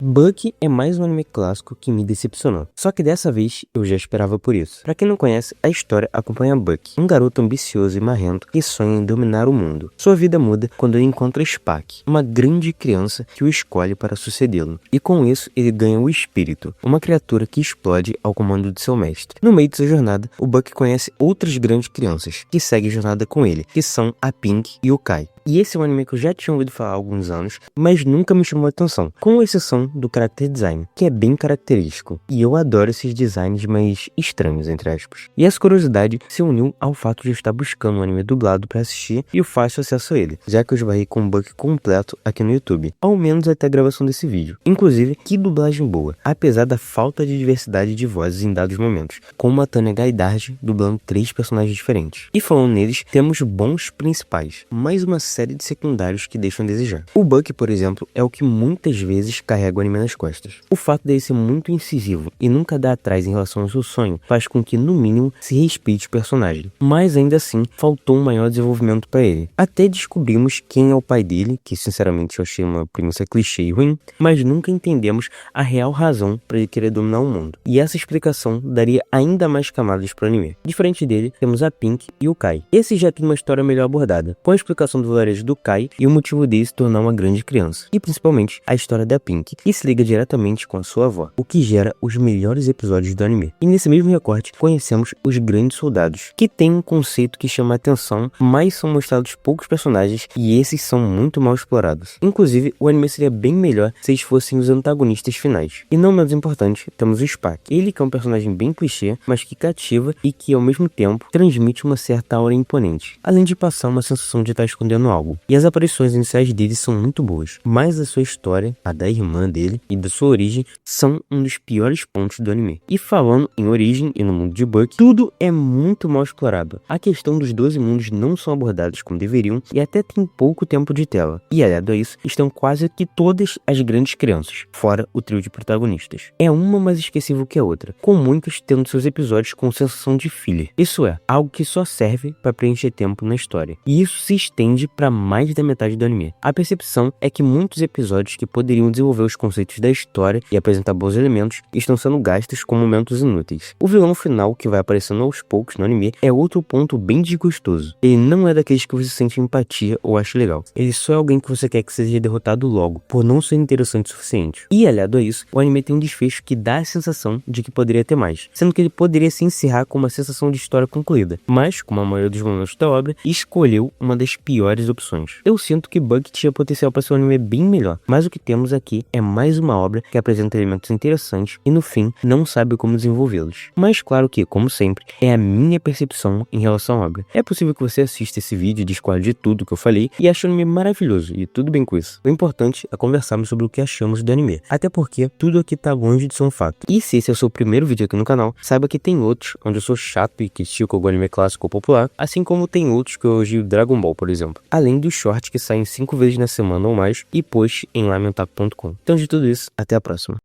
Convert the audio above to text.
Bucky é mais um anime clássico que me decepcionou. Só que dessa vez eu já esperava por isso. Pra quem não conhece, a história acompanha Bucky, um garoto ambicioso e marrento que sonha em dominar o mundo. Sua vida muda quando ele encontra Spark, uma grande criança que o escolhe para sucedê-lo. E com isso ele ganha o Espírito, uma criatura que explode ao comando de seu mestre. No meio de sua jornada, o Bucky conhece outras grandes crianças que seguem a jornada com ele, que são a Pink e o Kai. E esse é um anime que eu já tinha ouvido falar há alguns anos, mas nunca me chamou a atenção, com exceção do character design, que é bem característico. E eu adoro esses designs mais estranhos, entre aspas. E essa curiosidade se uniu ao fato de eu estar buscando um anime dublado para assistir e o fácil acesso a ele, já que eu esbarrei com um Bucky completo aqui no YouTube, ao menos até a gravação desse vídeo. Inclusive, que dublagem boa, apesar da falta de diversidade de vozes em dados momentos, como a Tânia Gaidard dublando 3 personagens diferentes. E falando neles, temos bons principais, mais uma série de secundários que deixam a desejar. O Bucky, por exemplo, é o que muitas vezes carrega o anime nas costas. O fato dele ser muito incisivo e nunca dar atrás em relação ao seu sonho faz com que, no mínimo, se respeite o personagem. Mas ainda assim, faltou um maior desenvolvimento para ele. Até descobrimos quem é o pai dele, que sinceramente eu achei uma premissa clichê e ruim, mas nunca entendemos a real razão para ele querer dominar o mundo. E essa explicação daria ainda mais camadas para o anime. Diferente dele, temos a Pink e o Kai. Esse já tem uma história melhor abordada, com a explicação do vilarejo do Kai e o motivo dele se tornar uma grande criança. E principalmente a história da Pink, que se liga diretamente com a sua avó, o que gera os melhores episódios do anime. E nesse mesmo recorte, conhecemos os grandes soldados, que tem um conceito que chama a atenção, mas são mostrados poucos personagens e esses são muito mal explorados. Inclusive, o anime seria bem melhor se eles fossem os antagonistas finais. E não menos importante, temos o Spark. Ele que é um personagem bem clichê, mas que cativa e que ao mesmo tempo transmite uma certa aura imponente, além de passar uma sensação de estar escondendo algo. E as aparições iniciais dele são muito boas, mas a sua história, a da irmã dele e da sua origem, são um dos piores pontos do anime. E falando em origem e no mundo de Bucky, tudo é muito mal explorado. A questão dos 12 mundos não são abordados como deveriam e até tem pouco tempo de tela. E aliado a isso, estão quase que todas as grandes crianças, fora o trio de protagonistas. É uma mais esquecível que a outra, com muitas tendo seus episódios com sensação de filler. Isso é, algo que só serve para preencher tempo na história. E isso se estende para mais da metade do anime. A percepção é que muitos episódios que poderiam desenvolver os conceitos da história e apresentar bons elementos estão sendo gastos com momentos inúteis. O vilão final, que vai aparecendo aos poucos no anime, é outro ponto bem desgostoso. Ele não é daqueles que você sente empatia ou acha legal. Ele só é alguém que você quer que seja derrotado logo, por não ser interessante o suficiente. E aliado a isso, o anime tem um desfecho que dá a sensação de que poderia ter mais, sendo que ele poderia se encerrar com uma sensação de história concluída, mas, como a maioria dos momentos da obra, escolheu uma das piores opções. Eu sinto que Bucky tinha potencial para ser um anime bem melhor, mas o que temos aqui é mais uma obra que apresenta elementos interessantes e no fim não sabe como desenvolvê-los. Mas claro que, como sempre, é a minha percepção em relação à obra. É possível que você assista esse vídeo e discorde de tudo que eu falei e ache o anime maravilhoso, e tudo bem com isso. O importante é conversarmos sobre o que achamos do anime, até porque tudo aqui tá longe de ser um fato. E se esse é o seu primeiro vídeo aqui no canal, saiba que tem outros onde eu sou chato e critico algum anime clássico ou popular, assim como tem outros que eu elogio Dragon Ball, por exemplo. Além dos shorts que saem 5 vezes na semana ou mais e post em lamentar.com. Então de tudo isso, até a próxima.